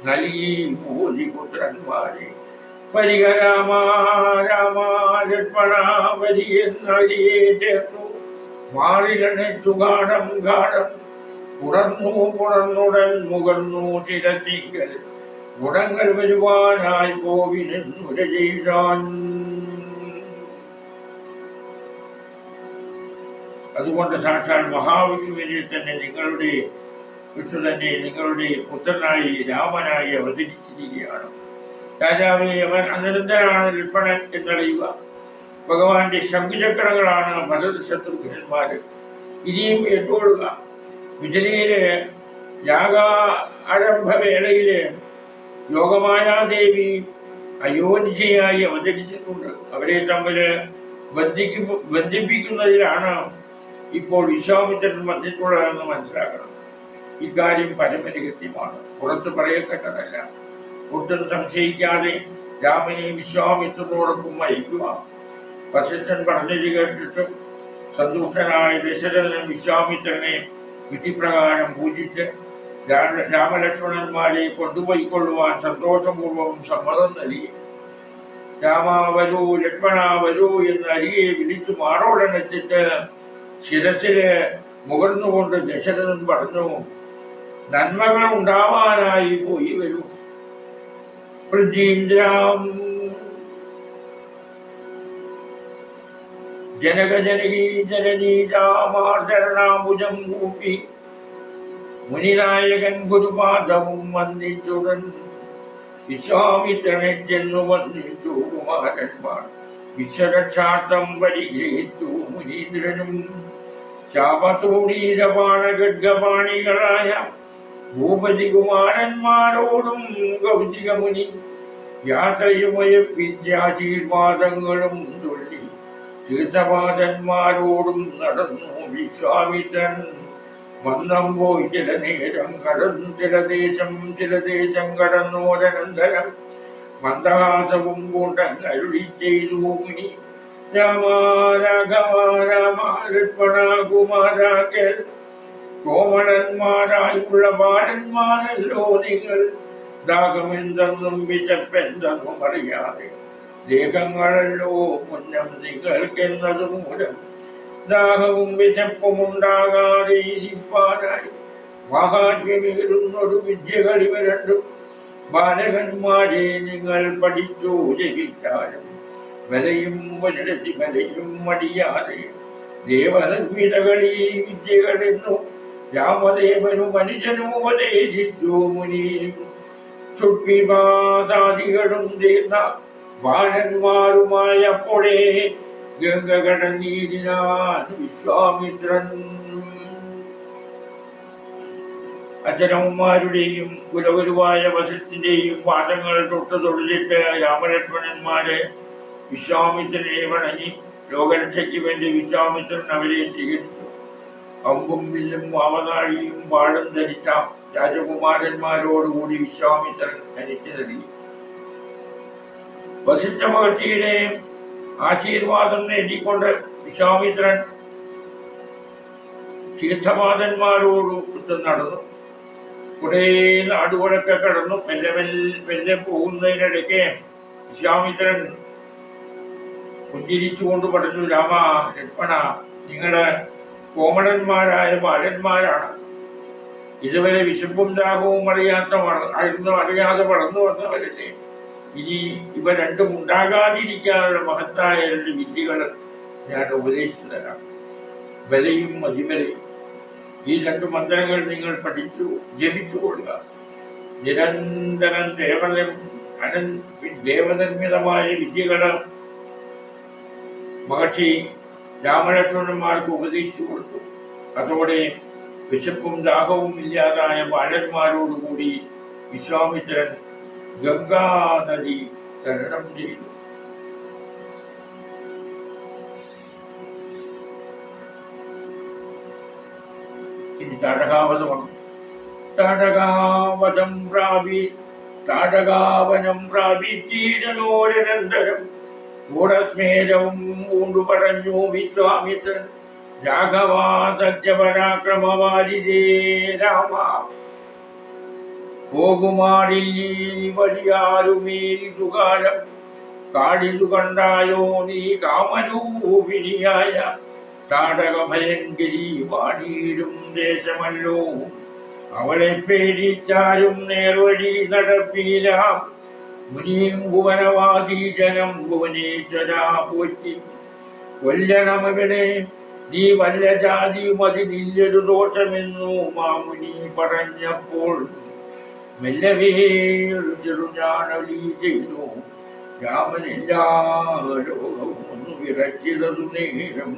നൽകി ഭൂതിപുത്രന്മാരെ. വരിക രാമ രാമ ലക്ഷ്മണ വരിയെന്നരിയെ ചേർത്തു മാറിലണച്ചു ഗാഠം ഗാഠം. പുണർന്നുടൻ മുകർന്നു ശിരസിങ്കൽ ഗുണങ്ങൾ വരുവാനായി കോവിനെന്നുര ചെയ്താൻ. അതുകൊണ്ട് സാക്ഷാൽ മഹാവിഷ്ണുവിനെ തന്നെ വിഷ്ണു തന്നെ നിങ്ങളുടെ പുത്രനായി രാമനായി അവതരിച്ചിരിക്കുകയാണ്. രാജാവേ, അവൻ അനിരുദ്ധനാണ് ലക്ഷ്മണൻ എന്നറിയുക. ഭഗവാന്റെ ശംഖുചക്രങ്ങളാണ് ഭരത ശത്രുഘ്നന്മാര്. ഇനിയും കേട്ടുകൊള്ളുക. മിഥിലയിലെ യാഗ ആരംഭവേളയില് യോഗമായാദേവി അയോനിജയായി അവതരിച്ചിട്ടുണ്ട്. അവരെ തമ്മിൽ ബന്ധിപ്പിക്കുന്നതിലാണ് ഇപ്പോൾ വിശ്വാമിത്രൻ വന്നിട്ടുള്ളതെന്ന് മനസ്സിലാക്കണം. ഇക്കാര്യം പരമരഹസ്യമാണ്, പുറത്തു പറയപ്പെട്ടതല്ല. ഒട്ടും സംശയിക്കാതെ രാമനെ വിശ്വാമിത്രനോടൊപ്പം അയക്കുക. വസിഷ്ഠൻ പറഞ്ഞത് കേട്ടിട്ടും സന്തുഷ്ടനായ ദശരഥൻ വിശ്വാമിത്രനെ വിധിപ്രകാരം പൂജിച്ച് രാമലക്ഷ്മണന്മാരെ കൊണ്ടുപോയിക്കൊള്ളുവാൻ സന്തോഷപൂർവ്വം സമ്മതം നൽകി. രാമ വരൂ, ലക്ഷ്മണ വരൂ എന്ന് അരികെ വിളിച്ചു മാറോടണച്ചിട്ട് ശിരസില് മുകർന്നുകൊണ്ട് ദശരഥൻ പറഞ്ഞു, നന്മകൾ ഉണ്ടാവാനായി പോയി വരൂ. പൃഥ്വീന്ദ്രാം ജനക ജനകീ ജനനീജാമാർജരണാഭുജം കൂപ്പി മുനിനായകൻ ഗുരുപാദവും വന്ദിച്ചുടൻ വിശ്വാമിത്രനെ ചെന്നു വന്ദിച്ചു കുമാരന്മാർ. വിശ്വരക്ഷാർത്ഥം പരിഗ്രഹിച്ചു മുനീന്ദ്രനും. ശാപതോടീരപാണഗഡ്ഗപാണികളായ ഭൂപതി കുമാരന്മാരോടും കൗശിക മുനി യാത്രയുമയപ്പിച്ചാശീർവാദങ്ങളും ചൊല്ലി തീർത്ഥപാദന്മാരോടും നടന്നു വിശ്വാമിത്രൻ. മന്ദം പോയി ചില നേരം കടന്നു ചില ദേശം കടന്നോരനന്തരം മന്ദഹാസവും കൊണ്ടരുളി ചെയ്തു മുനി. രാമ രാഘവ രാമ ലക്ഷ്മണ കുമാരാകൽ കോമളന്മാരായുള്ള ബാലന്മാരല്ലോ നിങ്ങൾ. ദാഹമെന്തെന്നും വിശപ്പെന്തെന്നും അറിയാതെ ദേഹങ്ങളല്ലോ മുന്നം നിങ്ങൾക്കെന്നതു മൂലം ദാഹവും വിശപ്പും ഉണ്ടാകാതെ ഇരിപ്പാനായി മഹാത്മ്യമേറുന്നൊരു വിദ്യകൾ ഇവ രണ്ടും. ബാലകന്മാരെ നിങ്ങൾ പഠിച്ചു ജയിച്ചാലും വലയും വലരത്തി വലയും മടിയാതെ ദേവനിർമ്മിതകൾ ഈ വിദ്യകളെന്നു രാമദേവനും മനുഷ്യനും ഉപദേശിച്ചു മുനി. ചുട്ടിപാതാദികളും തീർന്ന ബാലന്മാരുമായപ്പോഴേ ഗംഗ കടന്നീരിനാൻ വിശ്വാമിത്രൻ. അച്ഛനമ്മമാരുടെയും കുലഗുരുവായ വസിഷ്ഠന്റെയും പാദങ്ങൾ തൊട്ട് തൊഴിലിട്ട് രാമലക്ഷ്മണന്മാരെ വിശ്വാമിത്രനെ വണങ്ങി. ലോകരക്ഷയ്ക്ക് വേണ്ടി വിശ്വാമിത്രൻ അവരെ സ്വീകരിച്ചു. അമ്പും വില്ലും വാവനാഴിയും വാളും ധരിച്ച രാജകുമാരന്മാരോടുകൂടി വിശ്വാമിത്രൻ തനിക്ക് നൽകി. വസിഷ്ഠ മഹർഷിയുടെ ആശീർവാദം നേടിക്കൊണ്ട് വിശ്വാമിത്രൻ തീർത്ഥപാദന്മാരോട് നടന്നു. കുറെ നാടുകളൊക്കെ കടന്നു. മെല്ലെ പോകുന്നതിനിടയ്ക്ക് വിശ്വാമിത്രൻ പുഞ്ചിരിച്ചുകൊണ്ട് പറഞ്ഞു, രാമ ലക്ഷ്മണ, നിങ്ങളുടെ കോമളന്മാരായ ബാലന്മാരാണ്. ഇതുവരെ വിശപ്പും ദാഹവും അറിയാതെ വളർന്നു വന്നവരല്ലേ. ഇനി ഇവ രണ്ടും ഉണ്ടാകാതിരിക്കാനുള്ള മഹത്തായ രണ്ട് വിദ്യകൾ ഞാൻ ഉപദേശിച്ചു തരാം. ബലയും അതിബലയും. ഈ രണ്ട് മന്ത്രങ്ങൾ നിങ്ങൾ പഠിച്ചു ജപിച്ചുകൊള്ളുക. നിരന്തരം ദേവനിർമ്മിതമായ വിദ്യകൾ മഹർഷി രാമലക്ഷ്മണന്മാർക്ക് ഉപദേശിച്ചു കൊടുത്തു. അതോടെ വിശപ്പും ദാഹവും ഇല്ലാതായ ബാലന്മാരോടുകൂടി വിശ്വാമിത്രൻ ഗംഗാനദി തരണം ചെയ്തു. ഇനി താടകാവധമാണ്. താടകാവനം പ്രാപിച്ചീരനോരനന്തരം ഗൂഢസ്മേരവും കൊണ്ടു പറഞ്ഞു വിശ്വാമിത്രൻ. രാഘവാ സത്യപരാക്രമവാരിതേ രാമ, പോകുമാറിൽ വലിയാരുമേരിതുകാലം കാടിതു കണ്ടായോ നീ കാമരൂപിണിയായ താടകഭയങ്കരി വാണിയിടും ദേശമല്ലോ. അവളെ പേടിച്ചാലും നേർവഴി നടപ്പിലാം. മുനിയും ഭുവനവാസി ജനം ഭുവനേശ്വര പോറ്റി കൊല്ലണമവിടെ. നീ വല്ല ജാതിയും അതിനില്ലൊരു ദോഷമെന്നു മാമുനി പറഞ്ഞപ്പോൾ മെല്ലവേ ചെറുഞാണലി ചെയ്തു. രാമൻ എല്ലാ ലോകവും ഒന്ന് വിറച്ചിടതു നേരം.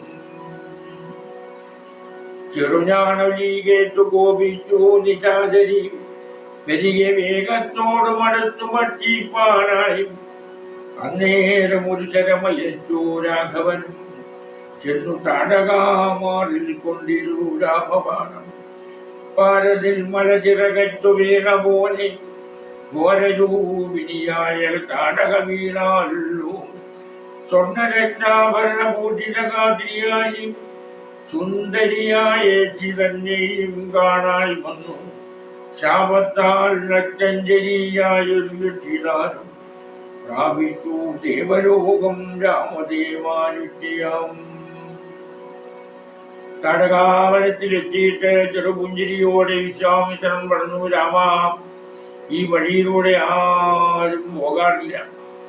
ചെറുഞാണലി കേട്ടു കോപിച്ചു നിശാചരി. പെരികെ വേഗത്തോട് മടുത്തു ഭക്ഷിപ്പാനായി അന്നേരം ഒരു ശരമയച്ചു രാഘവൻ. ചെന്നു താടകാമാറിൽ കൊണ്ടിരു രാമബാണം. പാരതിൽ മല ചിറകറ്റു വീണ പോലെ ഘോരരൂപിണിയായ താടക വീണാള്ളൂ. സ്വർണരത്നാഭരണഭൂഷിതകാതിരിയായി സുന്ദരിയായ തന്നെയും കാണാൻ വന്നു. ശാപത്താൽ നക്തഞ്ജലിയായൊരു രക്ഷിതാനും പ്രാപിച്ചു ദേവലോകം രാമദേവാനുജ്ഞയാം. തടകാവനത്തിലെത്തിയിട്ട് ചെറുപുഞ്ചിരിയോടെ വിശ്വാമിത്രൻ പറഞ്ഞു, രാമ, ഈ വഴിയിലൂടെ ആരും പോകാറില്ല.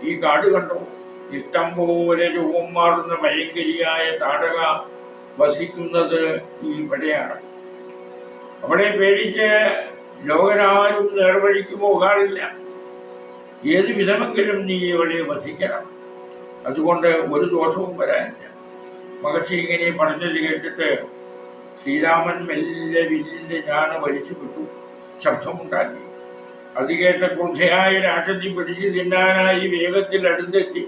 ഈ കാട് കണ്ടോ? ഇഷ്ടം പോലെ രൂപം മാറുന്ന ഭയങ്കരിയായ താടക വസിക്കുന്നത് ഇവിടെയാണ്. അവിടെ പേടിച്ച് ലോകരാരും നേർവഴിക്ക് പോകാറില്ല. ഏത് വിധമെങ്കിലും നീ ഇവിടെ വസിക്കണം, അതുകൊണ്ട് ഒരു ദോഷവും വരാനില്ല. മഹർഷി ഇങ്ങനെ പറഞ്ഞത് കേട്ടിട്ട് ശ്രീരാമൻ മെല്ലെ വില്ലിന്റെ ഞാന വലിച്ചു വിട്ടു, ശബ്ദമുണ്ടാക്കി. അത് കേട്ട ക്രുദ്ധയായ രാക്ഷസി പിടിച്ചു തിന്നാനായി വേഗത്തിൽ അടുത്തെത്തി.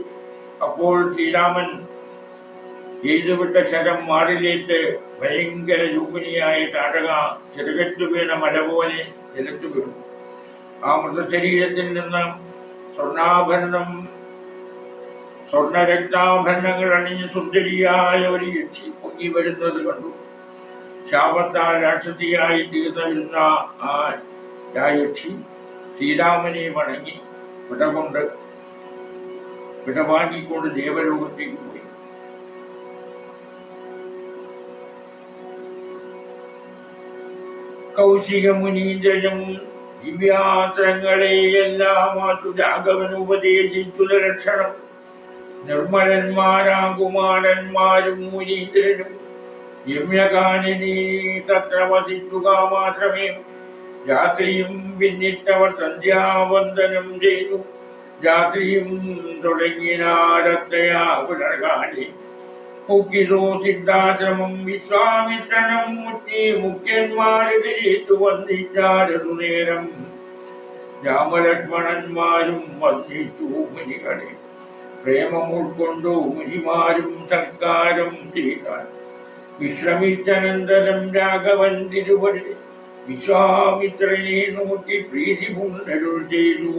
അപ്പോൾ ശ്രീരാമൻ എഴുതുവിട്ട ശരം മാറിലേറ്റ് ഭയങ്കര രൂപിണിയായ താടക ചിറകറ്റു വീണ മല പോലെ നിലത്തു വീണു. ആ മൃതശരീരത്തിൽ നിന്ന് സ്വർണരക്താഭരണങ്ങൾ അണിഞ്ഞ് സുന്ദരിയായ ഒരു യക്ഷി പൊങ്ങി വരുന്നത് കണ്ടു. ശാപത്താൽ രാക്ഷസിയായി തീർന്നിരുന്ന ആ യക്ഷി ശ്രീരാമനെ വണങ്ങി വിടവാങ്ങിക്കൊണ്ട് ദേവലോകത്തേക്ക് പോയി. കൗശിക മുനീന്ദ്രനും ദിവ്യാസ്ത്രങ്ങളെയെല്ലാം രാഘവൻ ഉപദേശിച്ചു ലക്ഷണം. നിർമ്മലന്മാരാ കുമാരന്മാരും മുനീന്ദ്രനും രമ്യകാനനീ തത്ര വസിച്ചു കാമാശ്രമേ. രാത്രിയും പിന്നിട്ടവർ സന്ധ്യാവന്ദനം ചെയ്തു. രാത്രിയും തുടങ്ങിയാരത്തയാ പുലർകാലി മുക്കിതോ സിദ്ധാശ്രമം. വിശ്വാമിത്രനും മുഖ്യന്മാര് തിരിച്ചു വന്നിച്ചാരതു നേരം. രാമലക്ഷ്മണന്മാരും വന്നിച്ചു മുനികളെ. പ്രേമം ഉൾക്കൊണ്ടു മുനിമാരും സൽക്കാരം ചെയ്താൽ. വിശ്രമിച്ചനന്തരം രാഘവൻ തിരുവടി വിശ്വാമിത്രനെ നോക്കി പ്രീതി പുനരുൾ ചെയ്തു.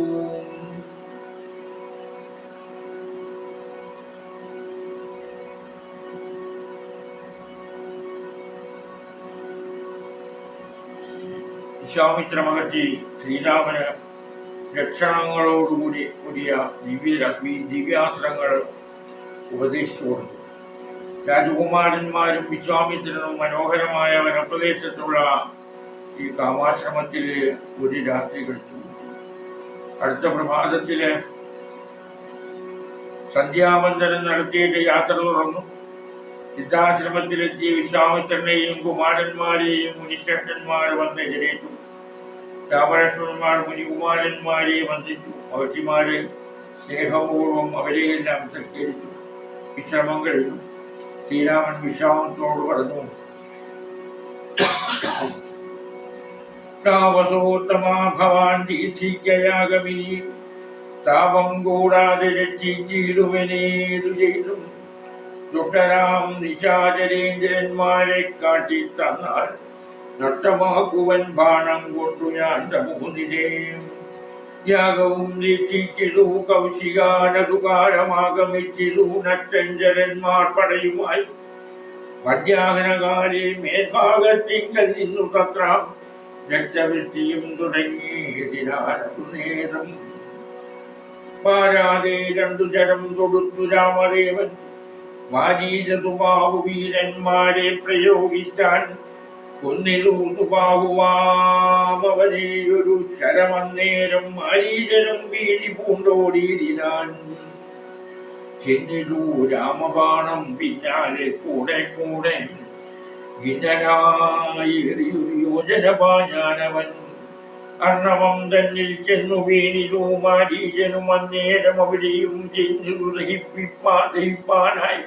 വിശ്വാമിത്ര മഹർഷി ശ്രീരാമന് ലക്ഷണങ്ങളോടുകൂടിയ ദിവ്യാസ്ത്രങ്ങൾ ഉപദേശിച്ചു കൊടുത്തു. രാജകുമാരന്മാരും വിശ്വാമിത്രനും മനോഹരമായ വനപ്രദേശത്തുള്ള ഈ കാമാശ്രമത്തിൽ ഒരു രാത്രി കഴിച്ചു. അടുത്ത പ്രഭാതത്തില് സന്ധ്യാവന്ദനം നടത്തിയിട്ട് യാത്ര തുടർന്നു. സിദ്ധാശ്രമത്തിലെത്തിയ വിശ്വാമിത്രനെയും കുമാരന്മാരെയും മുനിശ്രേഷ്ഠന്മാർ വന്ന് എതിരേറ്റു. രാമലക്ഷ്മണന്മാർ മുനികുമാരന്മാരെ വന്ദിച്ചു. മഹർഷിമാര് സ്നേഹപൂർവം അവരെയെല്ലാം സൽക്കരിച്ചു. വിശ്രമം കഴിഞ്ഞു. ശ്രീരാമൻ വിശ്വാമിത്രനോട് പറഞ്ഞു, താപസോത്തമാ ഭവാൻ ദീക്ഷിക്കയാഗമിനി. താപം കൂടാതെ രക്ഷിച്ചിടുവനേതു ചെയ്തും. ദുഷ്ടരാം നിശാചരേന്ദ്രന്മാരെ കാട്ടി തന്നാൽ നഷ്ടമാക്കുവൻ ബാണം കൊണ്ടു ഞാൻ തമോനിധേയം. യാഗവും ദീക്ഷിച്ചിതു കൗശികാനതുകാരമാഗമിച്ചിതു. നഷ്ടഞ്ചരന്മാർ പടയുമായി മധ്യാഹ്നകാലേ മേൽഭാഗത്തിങ്കൽ നിന്നു തത്ര രക്തവൃത്തിയും തുടങ്ങിയതിനാലു നേരം. പാരാതെ രണ്ടു ചരം തൊടുത്തു രാമദേവൻ. മാരീചതുബാഹു വീരന്മാരെ പ്രയോഗിച്ചാൻ. കൊന്നിരു സുബാഹുവാമവനെയൊരു ശരമന്നേരം മാരീചനും ഭീതി പൂണ്ടോടിയിടിനാൻ. ചെന്നിരു രാമബാണം പിന്നാലെ കൂടെ കൂടെ. ഭിന്നനായൊരു യോജനപാഞ്ഞാനവൻ അർണവം തന്നിൽ ചെന്നു വീണിരു. മാരീചനും അന്നേരം അവിടെയും ചെന്നു ദഹിപ്പാനായി.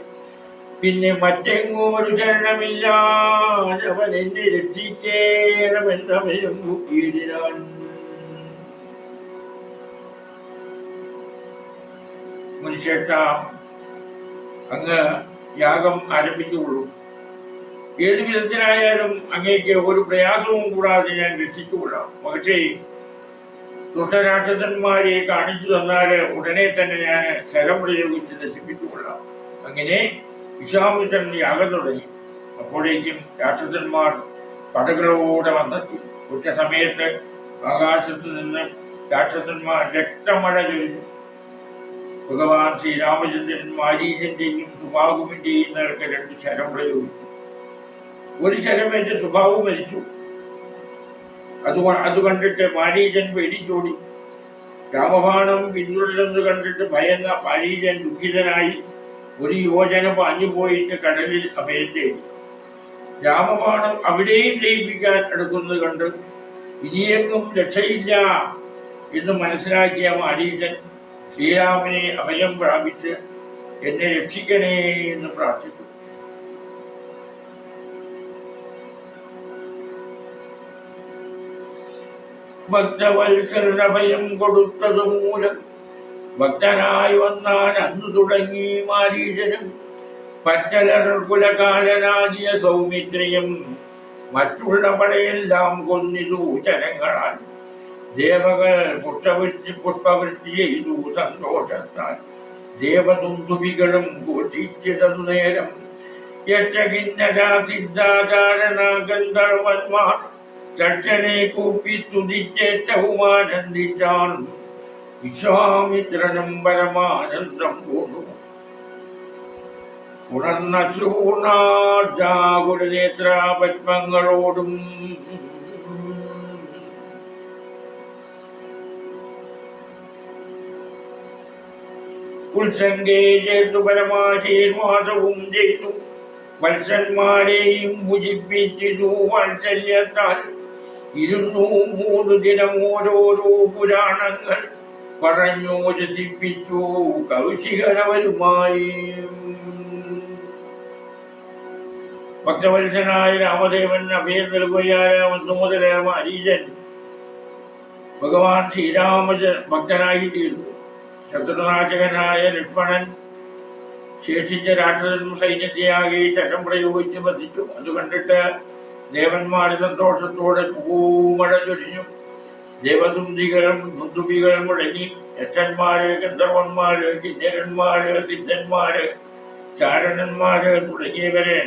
പിന്നെ മറ്റെങ്ങും ഒരു ശരണമില്ലാതവൻ എന്നെ രക്ഷിക്കേണമെന്നവനും മുക്കിയിടിനാൻ. മുനിശ്രേഷ്ഠ, അങ്ങ് യാഗം ആരംഭിച്ചുകൊള്ളൂ. ഏതു വിധത്തിലായാലും അങ്ങേക്ക് ഒരു പ്രയാസവും കൂടാതെ ഞാൻ രക്ഷിച്ചുകൊള്ളാം. പക്ഷേ ദുഷ്ടരാക്ഷസന്മാരെ കാണിച്ചു തന്നാൽ ഉടനെ തന്നെ ഞാൻ ശരം പ്രയോഗിച്ച് നശിപ്പിച്ചുകൊള്ളാം. അങ്ങനെ വിശ്വാമിത്രൻ യാഗം തുടങ്ങി. അപ്പോഴേക്കും രാക്ഷസന്മാർ പടകളോടെ വന്നെത്തി. ഉച്ച സമയത്ത് ആകാശത്തു നിന്ന് രാക്ഷസന്മാർ രക്തമഴ ചൊരിഞ്ഞു. ഭഗവാൻ ശ്രീരാമചന്ദ്രൻ മാരീചന്റെയും സുബാഹുവിന്റെയും നേർക്ക് രണ്ട് ശരം പ്രയോഗിച്ചു. ഒരു ശരമേറ്റ് സുബാഹു മരിച്ചു. അത് കണ്ടിട്ട് മാരീചൻ പേടിച്ചോടി. രാമബാണം പിന്തുടരുന്നത് കണ്ടിട്ട് ഭയന്ന മാരീചൻ ദുഃഖിതനായി ഒരു യോജന പാഞ്ഞുപോയിട്ട് കടലിൽ അഭയം തേടി. രാമബാണം അവിടെയും ലയിപ്പിക്കാൻ എടുക്കുന്നത് കണ്ട് ഇനിയെങ്ങും രക്ഷയില്ല എന്ന് മനസ്സിലാക്കിയ മാരീചൻ ശ്രീരാമനെ അഭയം പ്രാപിച്ച് എന്നെ രക്ഷിക്കണേ എന്ന് പ്രാർത്ഥിച്ചു. ഭക്തവത്സരന് അഭയം കൊടുത്തതു മൂലം ഭക്തനായി വന്നാൻ അന്നു തുടങ്ങി മാരീചനും പറ്റലർ കുലകാലനാദിയ സൗമിത്രിയും മറ്റുള്ള പടയെല്ലാം കൊന്നിതു ജനങ്ങളാൽ. ദേവകൾ പുഷ്പവൃഷ്ടി ചെയ്തു സന്തോഷത്താൽ. ദേവദുന്ദുഭികളും ഘോഷിച്ചതു നേരം യക്ഷകിന്നര സിദ്ധാചാരണ ഗന്ധർവന്മാർ ചക്ഷനെ കൂപ്പി സ്തുതിച്ചേറ്റവും ആനന്ദിച്ചാൻ. വിശ്വാമിത്രനും പരമാനന്ദം കൊണ്ടു ഉണർന്ന ശൂർണാജാകുലനേത്ര പത്മങ്ങളോടും ഉത്സംഗേ ചേർത്തു പരമാശീർവാദവും ചെയ്തു. വത്സന്മാരെയും ഭുജിപ്പിച്ചിതു വാത്സല്യത്താൽ. 203 ദിനം ഓരോരോ പുരാണങ്ങൾ പറഞ്ഞു രസിപ്പിച്ചു കൗശികരവരുമായി. ഭക്തവത്സനായ രാമദേവൻ അഭയം നൽകുകയായ മുതല മാരീചൻ ഭഗവാൻ ഭക്തനായി തീർന്നു. ശത്രുനാശകനായ ലക്ഷ്മണൻ ശേഷിച്ച രാക്ഷസൻ സൈന്യത്തെയാകെ ശരം പ്രയോഗിച്ച് വധിച്ചു. അത് കണ്ടിട്ട് ദേവന്മാർ സന്തോഷത്തോടെ പൂമഴ ചൊരിഞ്ഞു. ദേവദുന്ദികളും ദുന്ദുബികളും മുഴങ്ങി. യക്ഷന്മാര്, ഗന്ധർവന്മാര്, കിന്നരന്മാര്, സിദ്ധന്മാര്, ചാരണന്മാര് തുടങ്ങിയവരെ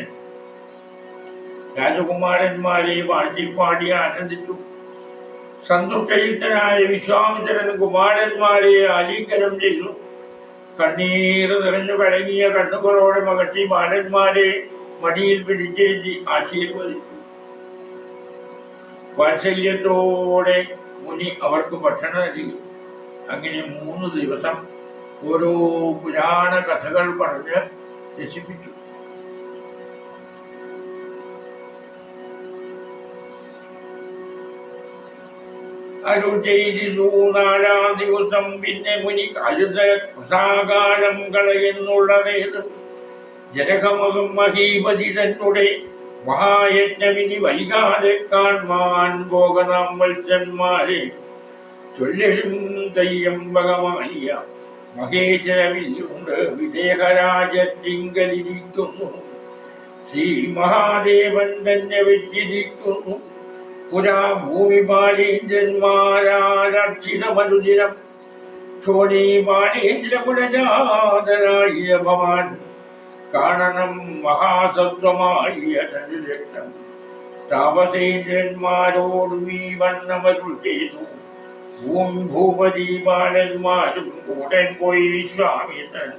രാജകുമാരന്മാരെ വാഴ്ത്തിപ്പാടി ആനന്ദിച്ചു. സന്തുഷ്ടയുക്തനായ വിശ്വാമിത്രൻ കുമാരന്മാരെ ആലിംഗനം ചെയ്തു. കണ്ണീർ നിറഞ്ഞു കലങ്ങിയ കണ്ണുകളോടെ മകർച്ചി ബാലന്മാരെ മടിയിൽ പിടിച്ചേറ്റി ആശീർവദിച്ചു. വാത്സല്യത്തോടെ മുനി അവർക്ക് ഭക്ഷണം നൽകി. അങ്ങനെ 3 ദിവസം ഓരോ പുരാണ കഥകൾ പറഞ്ഞ് രസിപ്പിച്ചു. അരുൾ ചെയ്തു. 4-ാം ദിവസം പിന്നെ മുനി കഴുതാകാലം കളയെന്നുള്ളതേതും ജനകമകം മഹീപതി തന്നെ മഹായജ്ഞമിനി വൈകാതെ കാൺമാൻ പോകനാം വത്സന്മാരെ. ചൊല്ലും തയ്യമ്പകമായ മഹേശ്വരവില്ലുണ്ട് വിദേഹരാജത്തിങ്കലിരിക്കുന്നു. ശ്രീ മഹാദേവൻ തന്നെ വെച്ചിരിക്കുന്നു. പുരാ ഭൂമി ബാലേന്ദ്രന്മാരാരക്ഷിതമനുദിനം ക്ഷോണി ബാലേന്ദ്രകുലജാതനായ ഭവാൻ കാണണം മഹാസത്വമായ രക്തം. താപസേന്ദ്രന്മാരോടും ഈ വണ്ണമരുൾ ചെയ്തു. ഭൂപതി ബാലന്മാരും കൂടൻ പോയി വിശ്വാമിത്രൻ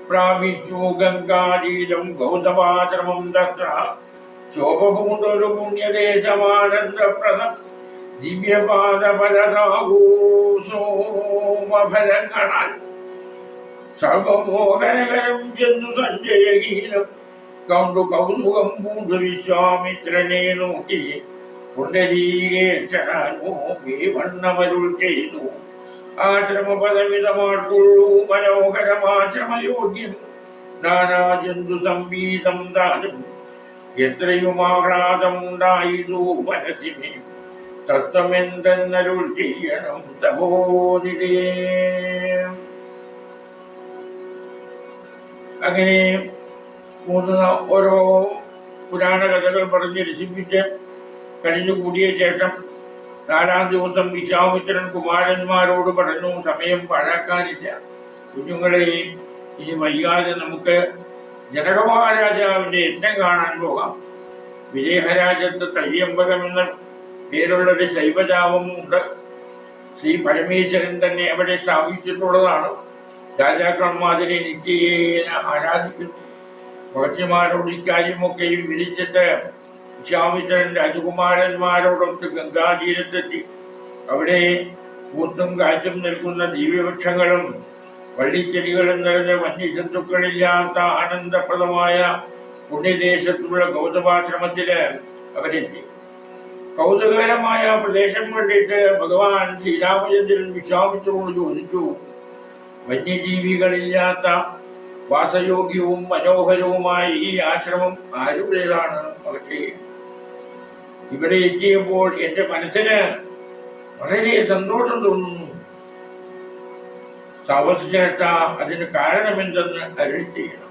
പ്രാപിച്ചു ഗംഗാതീരം ഗൗതമാശ്രമം തത്ര. ശോഭപൂണ്ടൊരു പുണ്യദേശമാനന്ദപ്രദം ദിവ്യപാദപരതാകൂസോമഫലങ്ങളാൽ സർവമോഹനകരം ചെന്നു സഞ്ജയഗീതം കണ്ടു കൗതുകം പൂണ്ടു വിശ്വാമിത്രനെ നോക്കി പുണ്ടരീകേശനോ വണ്ണമരുൾ ചെയ്തു. ആശ്രമപദവിധമാർക്കുള്ളൂ മനോഹരമാശ്രമയോഗ്യം നാനാജന്തു സംഗീതം താനും എത്രയും ആഹ്ലാദം ഉണ്ടായതു മനസ്സിനെ. തത്വമെന്തെന്നരുൾ ചെയ്യണം തപോനിരേ. അങ്ങനെ 3 ഓരോ പുരാണ കഥകൾ പറഞ്ഞ് രസിപ്പിച്ച് കഴിഞ്ഞുകൂടിയ ശേഷം 4-ാം ദിവസം വിശ്വാമിത്രൻ കുമാരന്മാരോട് പറഞ്ഞു, സമയം പാഴാക്കാനില്ല. കുഞ്ഞുങ്ങളെ, ഇനി വൈകാതെ നമുക്ക് ജനകമഹാരാജാവിന്റെ യജ്ഞം കാണാൻ പോകാം. വിജയഹരാജത്ത് തയ്യമ്പകം എന്ന പേരുള്ളൊരു ശൈവജാപമുണ്ട്. ശ്രീ പരമേശ്വരൻ തന്നെ അവിടെ സ്ഥാപിച്ചിട്ടുള്ളതാണ്. രാജാക്കന്മാരെ നിത്യേന ആരാധിക്കുന്നു. മഹർഷിമാരോട് ഇക്കാര്യമൊക്കെയും വിധിച്ചിട്ട് വിശ്വാമിത്രൻ രാജകുമാരന്മാരോടൊത്ത് ഗംഗാതീരത്തെത്തി. അവിടെ പൂത്തും കാഴ്ചം നിൽക്കുന്ന ദിവ്യവൃക്ഷങ്ങളും വള്ളിച്ചെടികളും നിറഞ്ഞ വന്യജന്തുക്കളില്ലാത്ത ആനന്ദപ്രദമായ പുണ്യദേശത്തുള്ള ഗൗതമാശ്രമത്തില് അവരെത്തി. കൗതുകകരമായ പ്രദേശം കണ്ടിട്ട് ഭഗവാൻ ശ്രീരാമചന്ദ്രൻ വിശ്വാമിത്രനോട് ചോദിച്ചു, വന്യജീവികളില്ലാത്ത വാസയോഗ്യവും മനോഹരവുമായ ഈ ആശ്രമം ആരുടേതാണ്? പക്ഷേ ഇവിടെ എത്തിയപ്പോൾ എന്റെ മനസ്സിന് വളരെ സന്തോഷം തോന്നുന്നു. സാവകാശത്ത അതിന് കാരണമെന്തെന്ന് അരുളി ചെയ്യണം.